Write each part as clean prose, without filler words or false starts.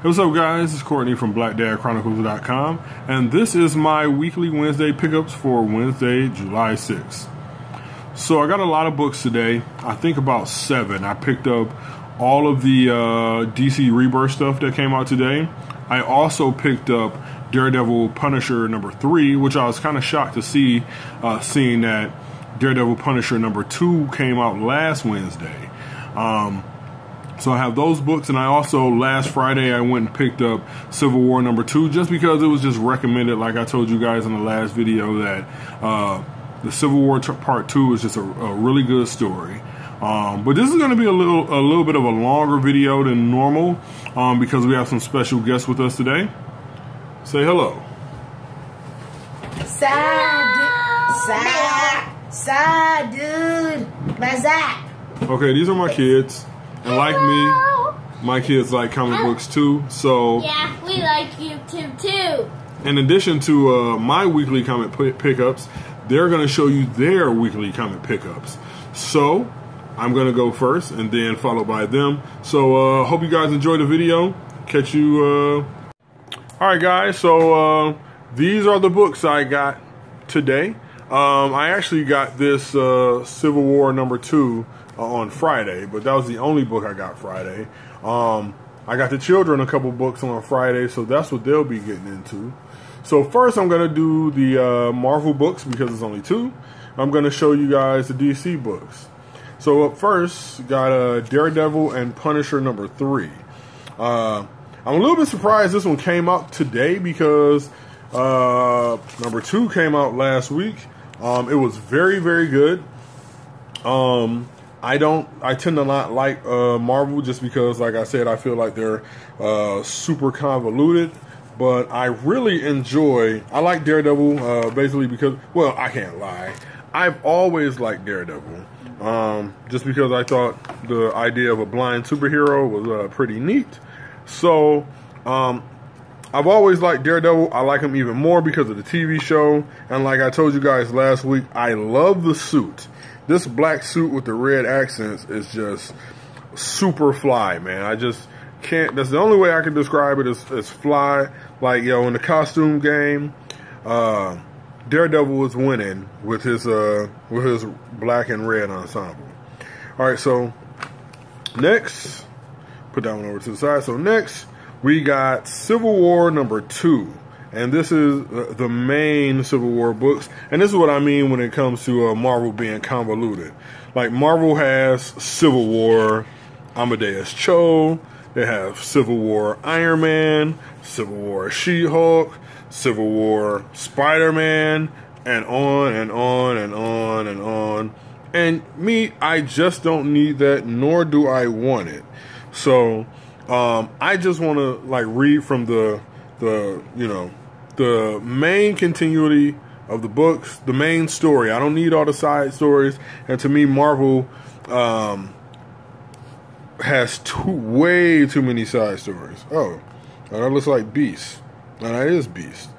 Hey, what's up, guys? It's Courtney from BlackDadChronicles.com, and this is my weekly Wednesday pickups for Wednesday, July 6th. So I got a lot of books today. I think about 7. I picked up all of the DC Rebirth stuff that came out today. I also picked up Daredevil Punisher number 3, which I was kind of shocked to see, seeing that Daredevil Punisher number 2 came out last Wednesday. So I have those books, and I also, last Friday, I went and picked up Civil War number 2 just because it was just recommended, like I told you guys in the last video, that the Civil War Part 2 is just a really good story. But this is going to be a little bit of a longer video than normal because we have some special guests with us today. Say hello. Side dude. What's up? Okay, these are my kids. And like me, my kids like comic books too, so... Yeah, we like YouTube too. In addition to my weekly comic pickups, they're going to show you their weekly comic pickups. So, I'm going to go first and then followed by them. So, hope you guys enjoy the video. Catch you... Alright guys, so these are the books I got today. I actually got this Civil War number 2 on Friday, but that was the only book I got Friday. I got the children a couple books on Friday, so that's what they'll be getting into. So first I'm going to do the Marvel books because it's only 2. I'm going to show you guys the DC books. So up first, got Daredevil and Punisher number 3. I'm a little bit surprised this one came out today because number 2 came out last week. It was very, very good. I tend to not like Marvel just because, like I said, I feel like they're super convoluted. But I really I like Daredevil basically because, well, I can't lie. I've always liked Daredevil just because I thought the idea of a blind superhero was pretty neat. So, I've always liked Daredevil. I like him even more because of the TV show. And like I told you guys last week, I love the suit. This black suit with the red accents is just super fly, man. I just can't. That's the only way I can describe it is fly. Like, yo, in the costume game, Daredevil was winning with his black and red ensemble. All right, so next, put that one over to the side. So next, we got Civil War number 2. And this is the main Civil War books. And this is what I mean when it comes to Marvel being convoluted. Like, Marvel has Civil War Amadeus Cho. They have Civil War Iron Man, Civil War She-Hulk, Civil War Spider-Man, and on and on and on and on. And me, I just don't need that, nor do I want it. So, I just want to, like, read from the main continuity of the books, the main story. I don't need all the side stories. And to me, Marvel has way too many side stories. Oh, that looks like Beast. No, that is Beast.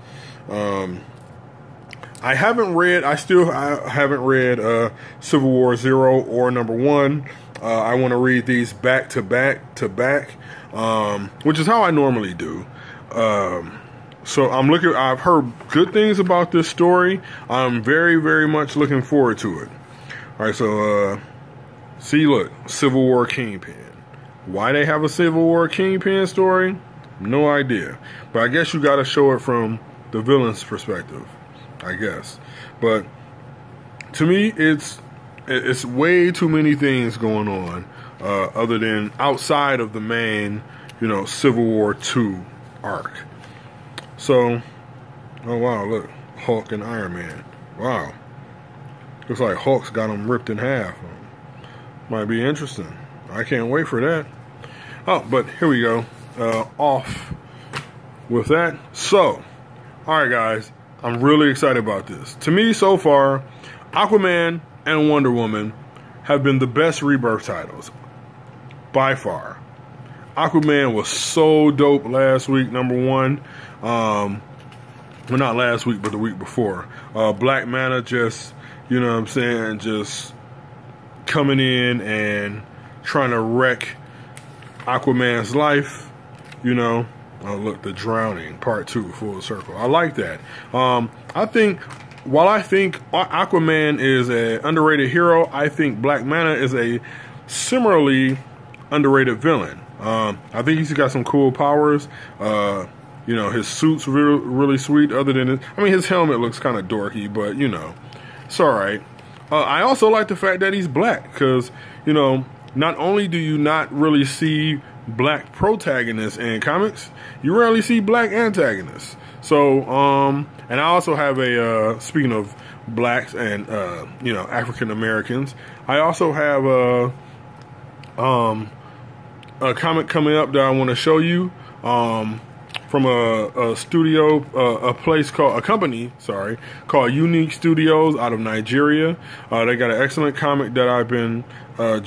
I haven't read Civil War 0 or number 1. I want to read these back to back, which is how I normally do. So I've heard good things about this story. I'm very, very much looking forward to it. All right, so, see, look, Civil War Kingpin. Why they have a Civil War Kingpin story? No idea. But I guess you got to show it from the villain's perspective, I guess. But to me, it's way too many things going on other than outside of the main, Civil War 2 arc. So, oh wow, look, Hulk and Iron Man. Wow. Looks like Hulk's got them ripped in half. Might be interesting. I can't wait for that. Oh, but here we go. Off with that. So, alright guys, I'm really excited about this. To me, so far, Aquaman and Wonder Woman have been the best Rebirth titles. By far. Aquaman was so dope last week, number 1. Well, not last week, but the week before. Black Manta just, just coming in and trying to wreck Aquaman's life. You know, oh look, The Drowning Part 2, full circle. I like that. I think while I think Aquaman is an underrated hero, I think Black Manta is a similarly underrated villain. I think he's got some cool powers. You know, his suit's really sweet. Other than his helmet looks kind of dorky, but you know, it's all right. I also like the fact that he's black because, you know, not only do you not really see black protagonists in comics, you rarely see black antagonists. So, and I also have a, speaking of blacks and, you know, African Americans, I also have a comic coming up that I want to show you, from a studio, a company called Unique Studios out of Nigeria. They got an excellent comic that I've been, I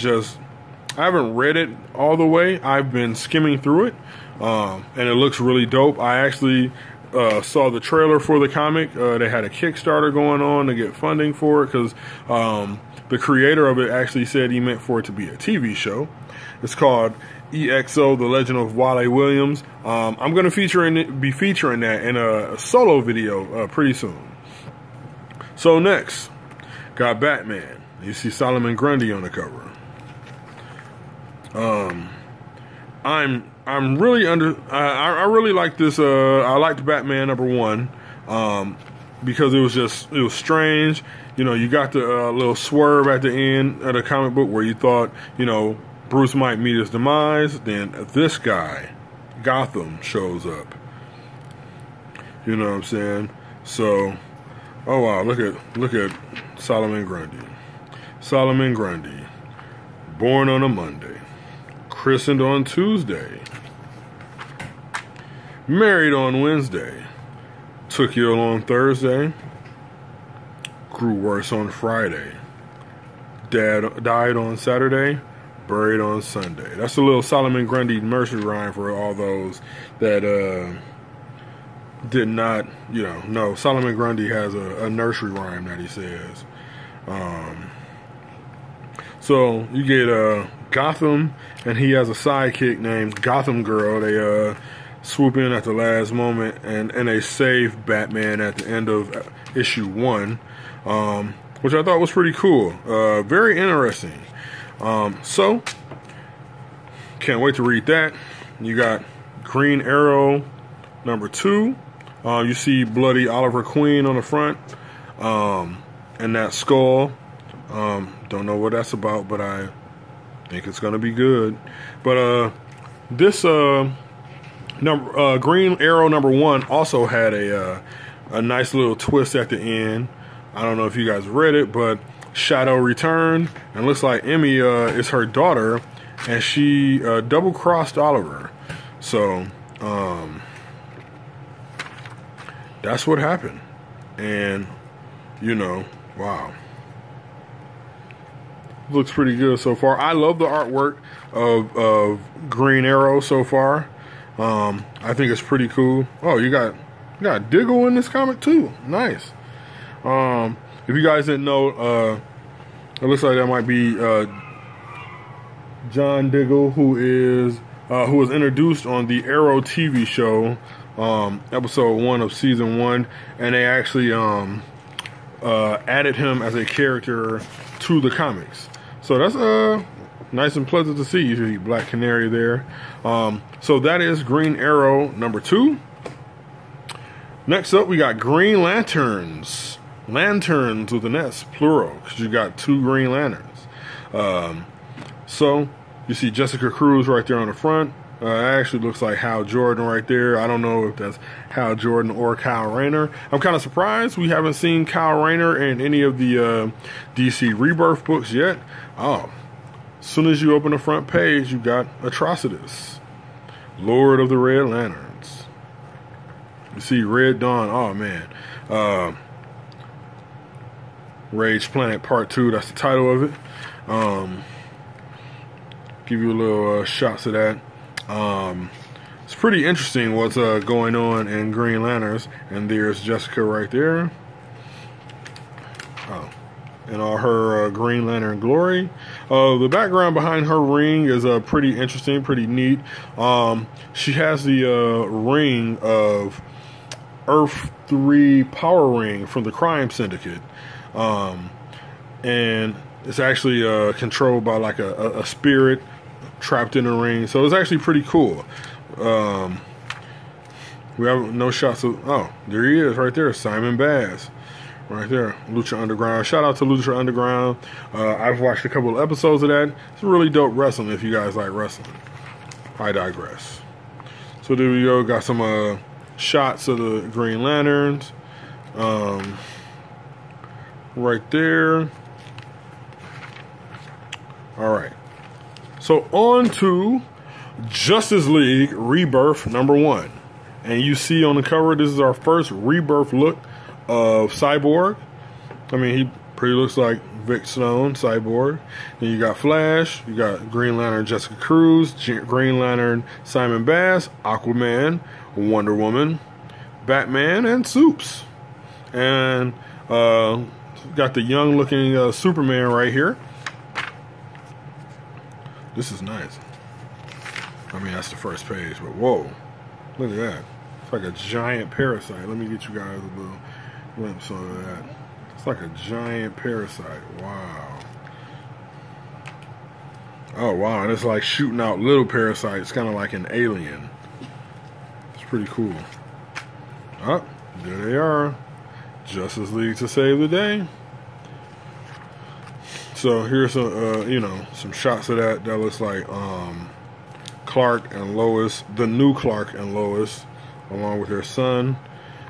haven't read it all the way. I've been skimming through it, and it looks really dope. I actually saw the trailer for the comic. They had a Kickstarter going on to get funding for it because the creator of it actually said he meant for it to be a TV show. It's called EXO, The Legend of Wale Williams. I'm going to be featuring that in a solo video pretty soon. So next, got Batman. You see Solomon Grundy on the cover. I'm really I really like this. I liked Batman #1 because it was strange. You know, you got the little swerve at the end of the comic book where you thought, you know, Bruce might meet his demise. Then this guy, Gotham, shows up. You know what I'm saying? So, oh wow, look at Solomon Grundy. Solomon Grundy, born on a Monday, christened on Tuesday, married on Wednesday, took ill on Thursday, grew worse on Friday, died on Saturday, buried on Sunday. That's a little Solomon Grundy nursery rhyme for all those that did not, you know. Solomon Grundy has a nursery rhyme that he says. So you get Gotham, and he has a sidekick named Gotham Girl. They swoop in at the last moment, and they save Batman at the end of issue 1, which I thought was pretty cool. Very interesting. So can't wait to read that. You got Green Arrow #2. You see bloody Oliver Queen on the front, and that skull. Don't know what that's about, but I think it's gonna be good. But this Green Arrow #1 also had a nice little twist at the end. I don't know if you guys read it, but Shadow returned, and looks like Emmy is her daughter, and she double-crossed Oliver. So that's what happened. And you know, wow, looks pretty good so far. I love the artwork of Green Arrow so far. I think it's pretty cool. Oh, you got Diggle in this comic too. Nice. If you guys didn't know, it looks like that might be John Diggle, who was introduced on the Arrow TV show, episode 1 of season 1, and they actually added him as a character to the comics. So that's nice and pleasant to see. You see Black Canary there. So that is Green Arrow #2. Next up, we got Green Lanterns. Lanterns with an S, plural, because you got 2 Green Lanterns. So you see Jessica Cruz right there on the front. It actually looks like Hal Jordan right there. I don't know if that's Hal Jordan or Kyle Rayner. I'm kind of surprised we haven't seen Kyle Rayner in any of the DC Rebirth books yet. Oh, as soon as you open the front page, you got Atrocitus, Lord of the Red Lanterns. You see Red Dawn. Oh man, Rage Planet Part 2. That's the title of it. Give you a little shots of that. It's pretty interesting what's going on in Green Lanterns. And there's Jessica right there. Oh, in all her Green Lantern glory. The background behind her ring is pretty interesting, pretty neat. She has the ring of Earth 3 power ring from the Crime Syndicate. And it's actually controlled by like a spirit trapped in the ring. So it's actually pretty cool. We have no shots of... Oh, there he is right there. Simon Baz. Right there. Lucha Underground. Shout out to Lucha Underground. I've watched a couple of episodes of that. It's really dope wrestling if you guys like wrestling. I digress. So there we go. Got some shots of the Green Lanterns. Right there. Alright. So on to Justice League Rebirth #1. And you see on the cover, this is our first Rebirth look of Cyborg. I mean, he pretty looks like Vic Stone, Cyborg. Then you got Flash, you got Green Lantern Jessica Cruz, Green Lantern Simon Baz, Aquaman, Wonder Woman, Batman, and Supes. And got the young looking Superman right here. This is nice. I mean, that's the first page, but whoa, look at that. It's like a giant parasite. Let me get you guys a little glimpse of that. It's like a giant parasite. Wow. Oh, wow. And it's like shooting out little parasites, kind of like an alien. It's pretty cool. Oh, there they are. Justice League to save the day. So here's some, you know, some shots of that. That looks like Clark and Lois, the new Clark and Lois, along with their son,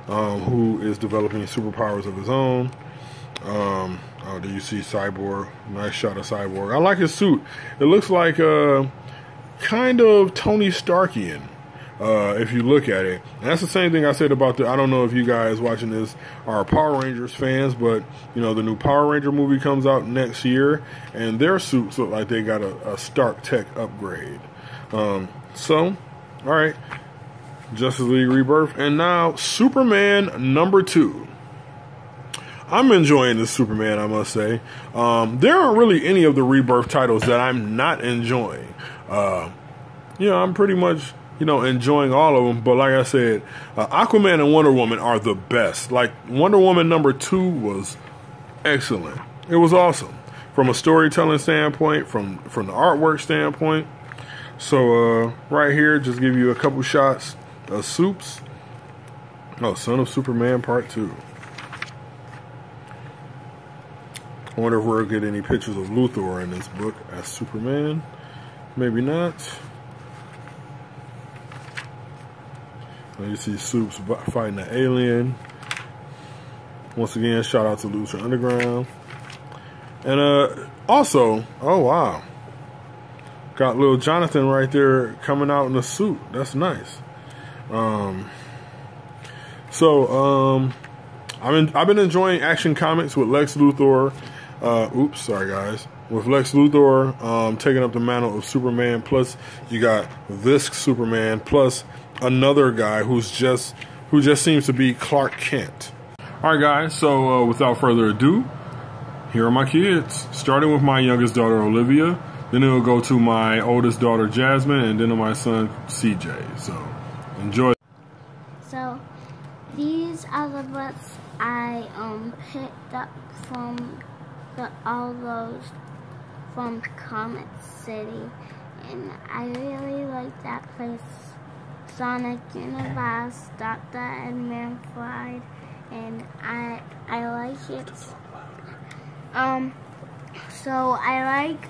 who is developing superpowers of his own. Oh, do you see Cyborg? Nice shot of Cyborg. I like his suit. It looks like kind of Tony Starkian, if you look at it. And that's the same thing I said about I don't know if you guys watching this are Power Rangers fans, but you know, the new Power Ranger movie comes out next year, and their suits look like they got a Stark Tech upgrade. So, all right. Justice League Rebirth, and now Superman #2. I'm enjoying this Superman, I must say. There aren't really any of the Rebirth titles that I'm not enjoying. You know, I'm pretty much, you know, enjoying all of them. But like I said, Aquaman and Wonder Woman are the best. Like, Wonder Woman #2 was excellent. It was awesome from a storytelling standpoint, from the artwork standpoint. So right here, just give you a couple shots of Supes. Oh, Son of Superman Part 2. I wonder if we'll get any pictures of Luthor in this book as Superman. Maybe not. Now you see Supes fighting the alien. Once again, shout out to Lucha Underground. And also, oh wow, got little Jonathan right there coming out in a suit. That's nice. I've been enjoying Action Comics with Lex Luthor. Oops, sorry guys. With Lex Luthor taking up the mantle of Superman. Plus, you got this Superman. Plus, another guy who just seems to be Clark Kent. All right, guys. So without further ado, here are my kids. Starting with my youngest daughter Olivia. Then it'll go to my oldest daughter Jasmine, and then to my son CJ. So enjoy. So these are the books I picked up from all those from Comic City, and I really like that place. Sonic Universe, Dr. Manfred, and I like it. So I like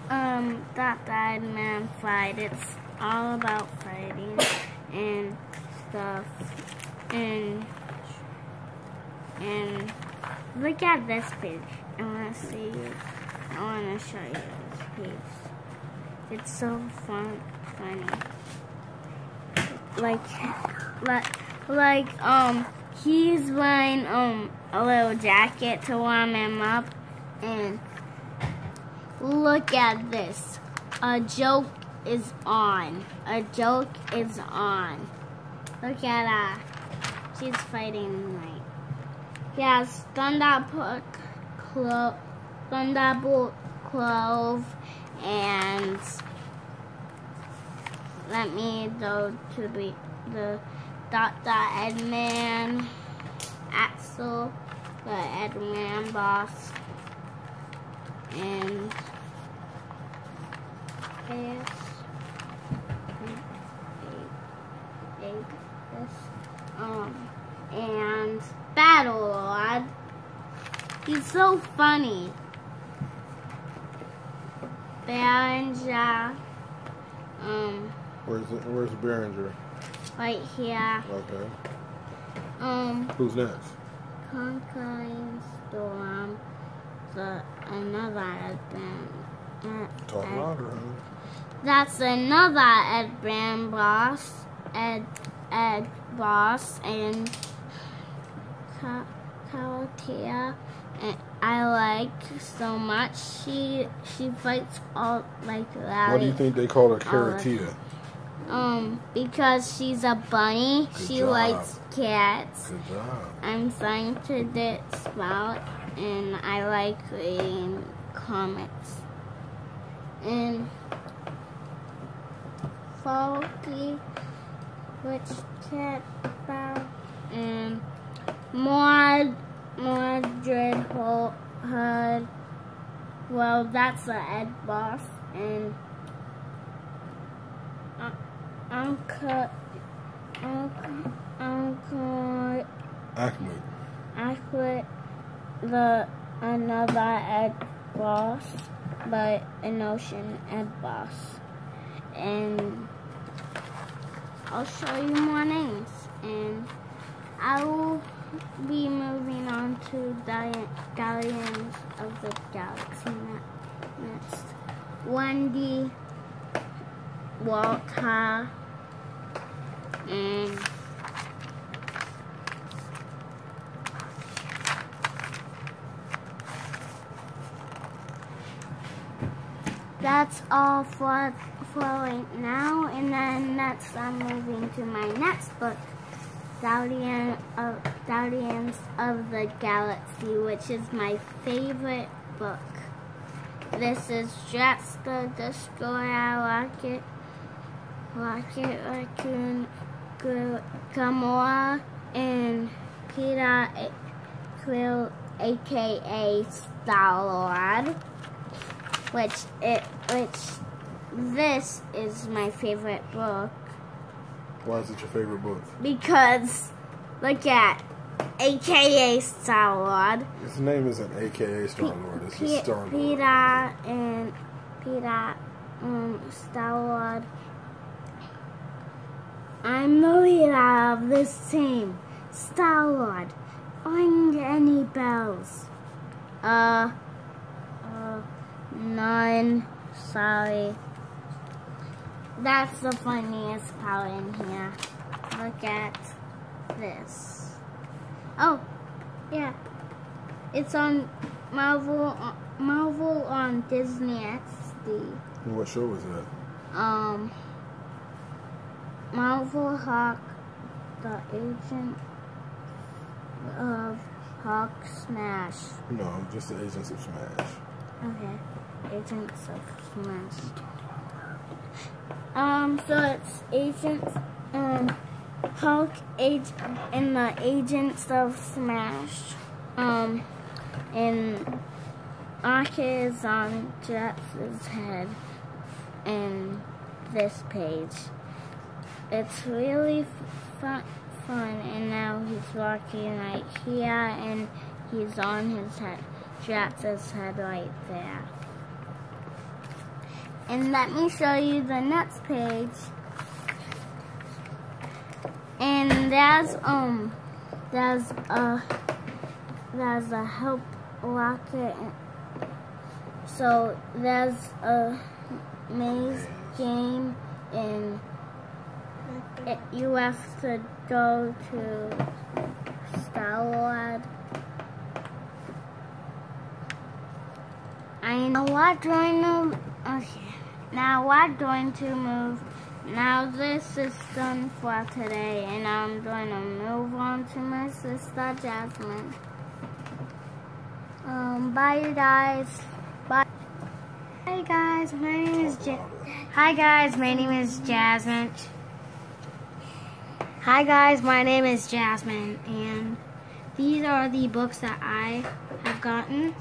Dr. Manfred. It's all about fighting and stuff, and look at this page. I want to show you this page. It's so funny. Like he's wearing a little jacket to warm him up, and look at this. A joke is on. A joke is on. Look at her. She's fighting like. He has Thunderbolt Thunderbolt Clove, and let me go to the Dr. Eggman, Axel, the Eggman boss, and and Battle Lord. He's so funny. Berenger. Where's Berenger? Right here. Okay. Who's next? Conquering Storm. Another Edbrand. Talk louder, huh? That's another Edbrand boss. Ed boss and Calatia. I like so much. She fights all like that. Why do you think they call her Caratia? Because she's a bunny. She likes cats. Good job. I'm scientific spout, and I like reading comics. And Faulty, which cat spout, and Mordred Hood. Well, that's the Ed boss, and Uncle Acklet, the another Ed boss, but an ocean Ed boss, and I'll show you more names, and I will be moving on to Guardians of the Galaxy next. Wendy, Walter, and that's all for right now, and then next I'm moving to my next book, Guardians of the Galaxy, which is my favorite book. This is Drax the Destroyer, Rocket Raccoon, Gamora, and Peter Quill, aka Star-Lord, which this is my favorite book. Why is it your favorite book? Because look at aka Star-Lord. His name isn't aka Star-Lord, it's just Star-Lord. Peter, Star-Lord. I'm the leader of this team. Star-Lord, ring any bells? None. Sorry. That's the funniest part in here. Look at this. Oh, yeah. It's on Marvel on Disney XD. What show was that? Marvel Hawk, the Agent of Hawk Smash. No, just the Agents of Smash. Okay, Agents of Smash. So it's Agents, Hulk, and the Agents of Smash. And Ark is on Jax's head in this page. It's really fun, and now he's walking right here, and he's on his head, Jax's head right there. And let me show you the next page. And there's a help rocket. So there's a maze game, and you have to go to Star-Lord. I know what going to. Okay. Now we're going to move. Now this is done for today, and I'm going to move on to my sister Jasmine. Bye, you guys. Bye. Hi guys, my name is Hi guys, my name is Jasmine. Hi guys, my name is Jasmine, and these are the books that I have gotten.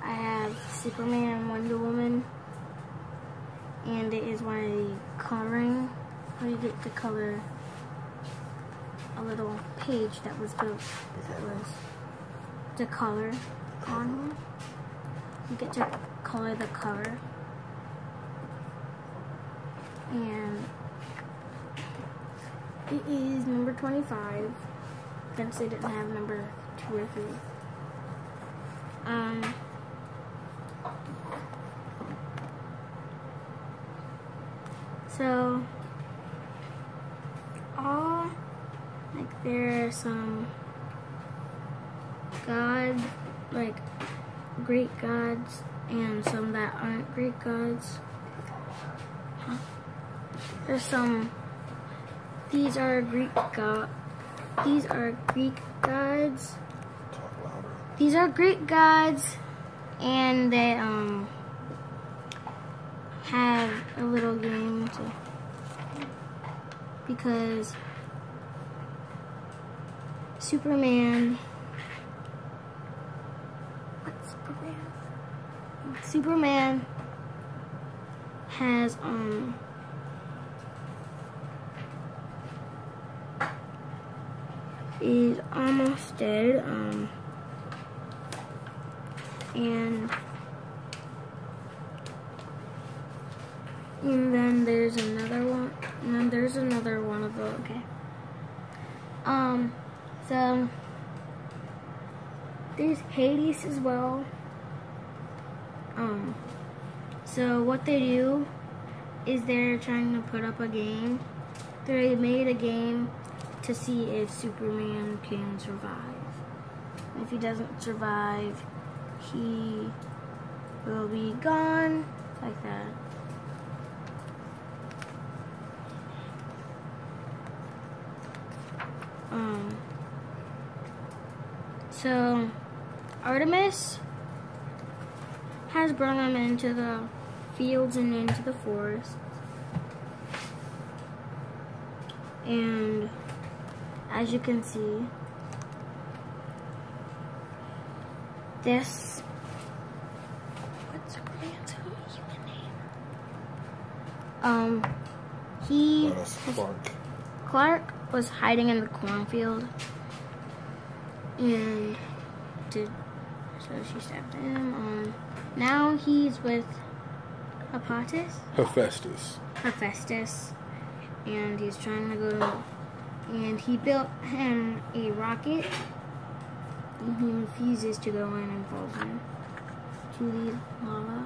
I have Superman and Wonder Woman, and it is one of the coloring, where you get to color a little page that was built, that was the color on here. You get to color the cover, and it is number 25, since they didn't have number 2 or 3. So, there are some gods, like Greek gods, and some that aren't Greek gods. There's some. These are Greek gods. These are Greek gods. These are Greek gods, and they have a little game because Superman. What's Superman? Superman has is almost dead, and then there's another one, and then there's another one of those. Okay. So there's Hades as well. So what they do is they're trying to put up a game. They made a game to see if Superman can survive. If he doesn't survive, he will be gone, like that. So Artemis has brought him into the fields and into the forest, and as you can see, this, what's Superman's human name? Clark was hiding in the cornfield, and so she stabbed him. Now he's with Hephaestus, and he's trying to go. And he built him a rocket, and he refuses to go in and falls into the lava.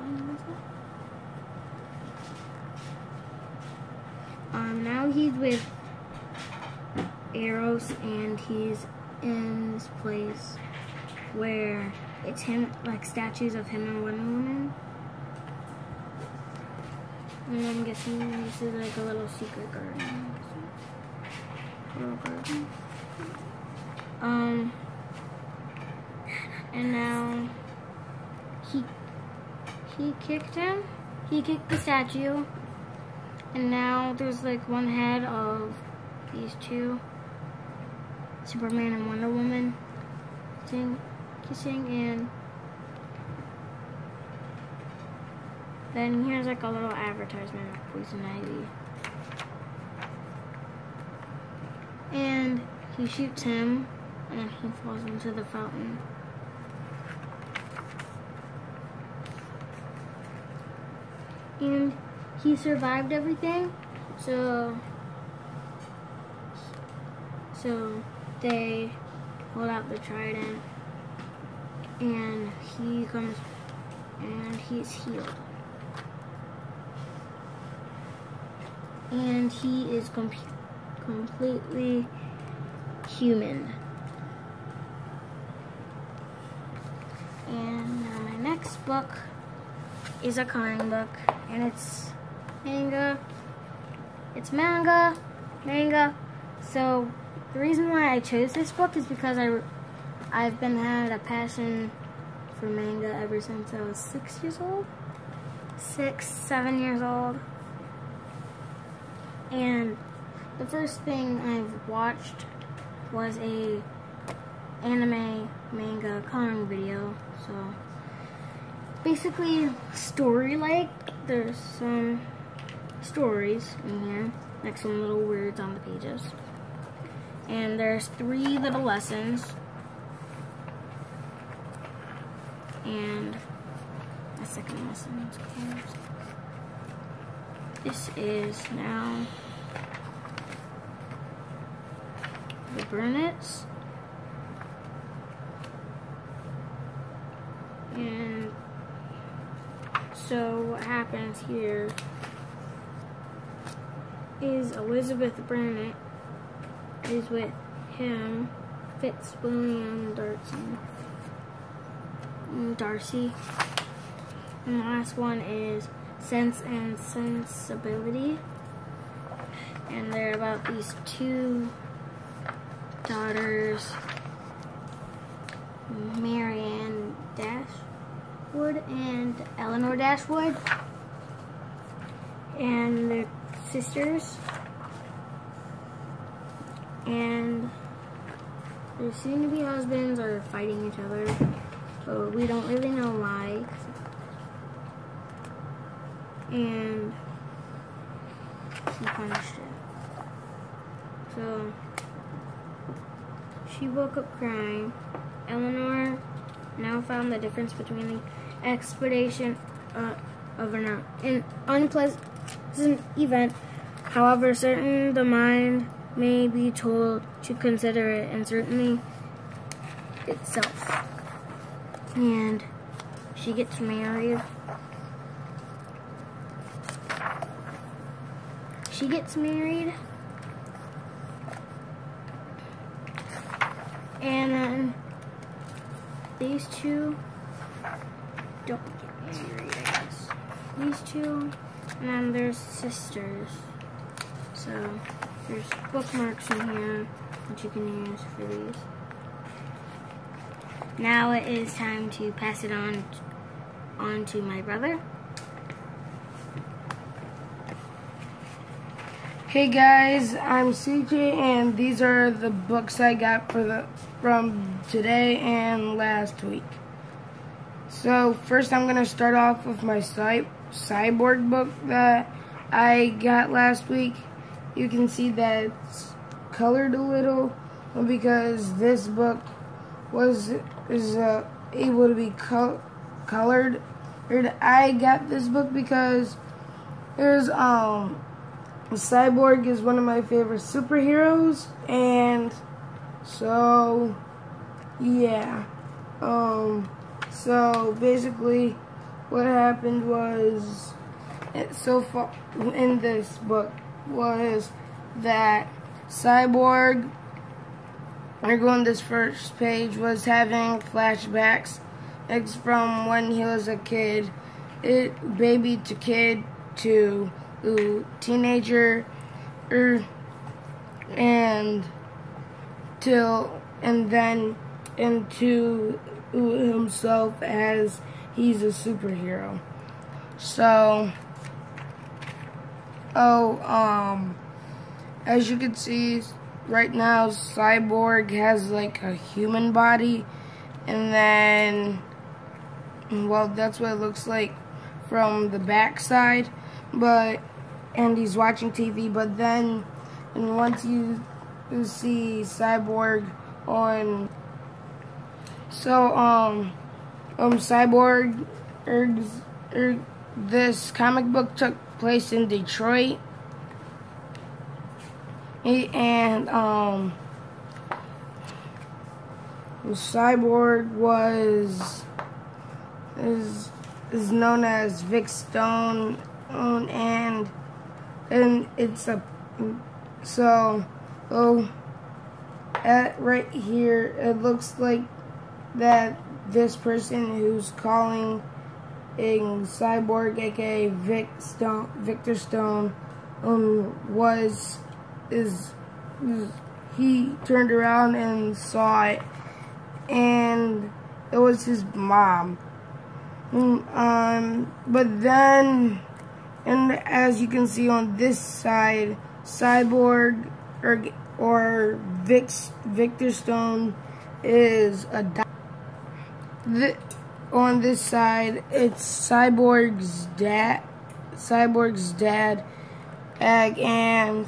Now he's with Eros, and he's in this place where it's him, like statues of him and Wonder Woman. And I'm guessing this is like a little secret garden. And now he kicked him. He kicked the statue, and now there's like one head of these two, Superman and Wonder Woman, kissing, and then here's like a little advertisement of Poison Ivy. And he shoots him, and then he falls into the fountain. And he survived everything, so they pull out the trident, and he comes, and he's healed. And he is completely human. And now my next book is a coloring book, and it's manga. It's manga. So the reason why I chose this book is because I've had a passion for manga ever since I was 6 years old. 6, 7 years old. And the first thing I've watched was a anime manga coloring video. So basically story-like. There's some stories in here, like some little words on the pages. And there's 3 little lessons. And a second lesson. This is now the Burnets. And so what happens here is Elizabeth Burnett is with him, Fitzwilliam Darcy. And the last one is Sense and Sensibility. And they're about these 2 daughters, Marianne Dashwood and Eleanor Dashwood. And they're sisters. And their soon-to-be husbands are fighting each other, but we don't really know why. And some kind of shit. So she woke up crying. Eleanor now found the difference between the expectation of an unpleasant event. However certain the mind may be told to consider it, and certainly itself. And she gets married. And then these 2 don't get married, I guess. These 2, and then there's sisters. So there's bookmarks in here that you can use for these. Now it is time to pass it on to my brother. Hey guys, I'm CJ, and these are the books I got from today and last week. So first I'm going to start off with my Cyborg book that I got last week. You can see that it's colored a little because this book is able to be colored. I got this book because there's Cyborg is one of my favorite superheroes, and so yeah. So basically what happened was, so far in this book, was that Cyborg, I go on this first page, was having flashbacks from when he was a kid, baby to kid to teenager, and then into himself as he's a superhero. So as you can see right now, Cyborg has like a human body, and then, well, that's what it looks like from the back side, and he's watching TV, but then, and once you see Cyborg on, Cyborg, this comic book took place in Detroit, and Cyborg is known as Vic Stone, and it's right here it looks like that this person who's calling Cyborg, aka Victor Stone, he turned around and saw it, and it was his mom. But then, and as you can see on this side, Cyborg or Victor Stone is a on this side, it's Cyborg's dad, and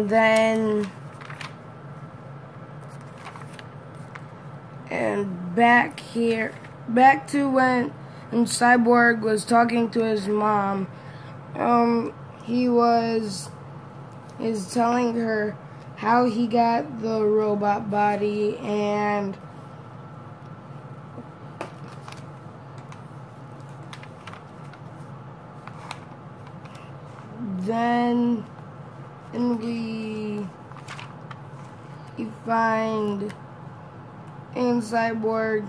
then back here, back to when Cyborg was talking to his mom. He is telling her how he got the robot body, and then we find in Cyborg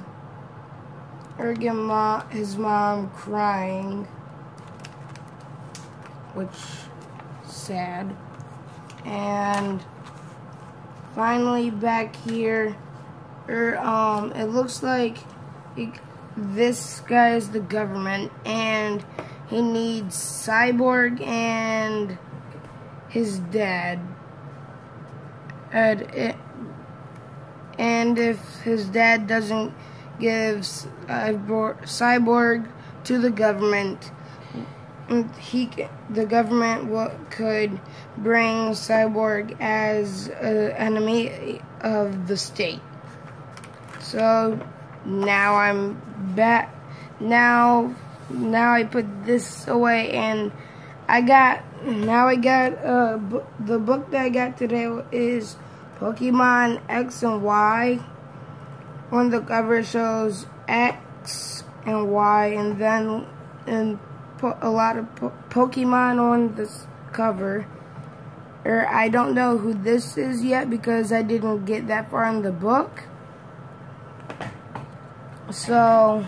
his mom crying, which is sad. And finally back here, it looks like this guy is the government, and he needs Cyborg and his dad. And if his dad doesn't give Cyborg to the government, the government could bring Cyborg as an enemy of the state. So now I'm back. Now I put this away, and the book that I got today is Pokemon X and Y. On the cover shows X and Y, and then a lot of Pokemon on this cover. I don't know who this is yet because I didn't get that far in the book. So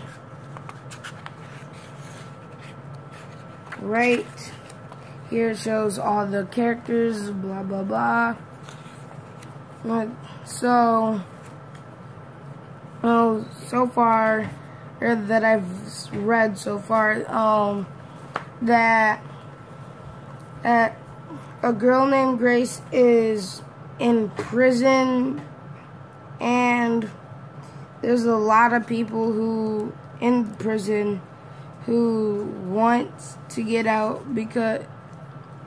right here shows all the characters, blah blah blah. So far, or that I've read so far, that a girl named Grace is in prison, and there's a lot of people who in prison who want to get out because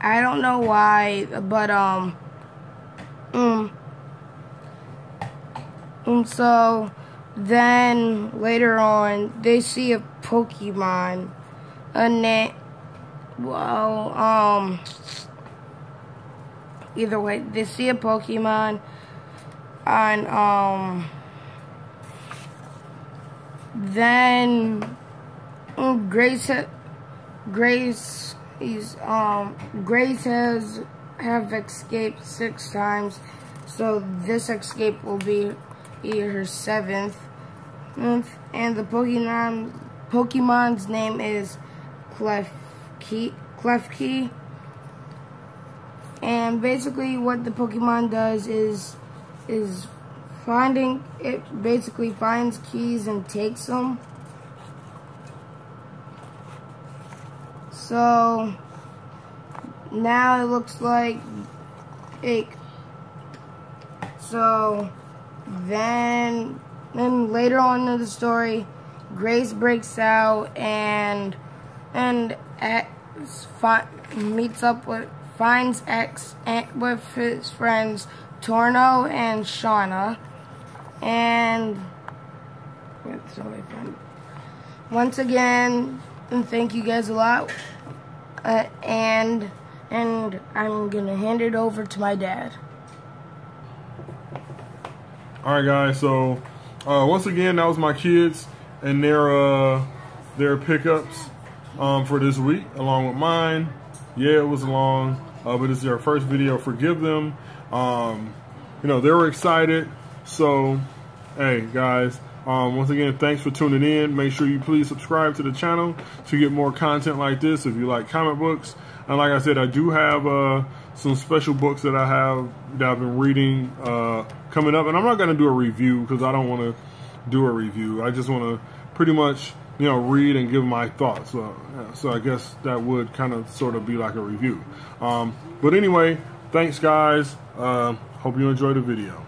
I don't know why, but so then later on they see a Pokemon, either way they see a Pokemon, and then Grace have escaped 6 times, so this escape will be her 7th. And the Pokemon's name is Klefki. And basically what the Pokemon does is basically finds keys and takes them. So now it looks like then later on in the story, Grace breaks out and finds X with his friends Torno and Shauna, and once again, thank you guys a lot, and I'm gonna hand it over to my dad. Alright guys, so once again, that was my kids and their pickups for this week, along with mine. Yeah, it was long, but it's their first video. Forgive them. They were excited. So, hey guys, Once again, thanks for tuning in. Make sure you please subscribe to the channel to get more content like this if you like comic books. And like I said, I do have some special books that I've been reading coming up. And I'm not going to do a review because I don't want to do a review. I just want to pretty much, read and give my thoughts. So I guess that would kind of sort of be like a review. But anyway, thanks guys. Hope you enjoyed the video.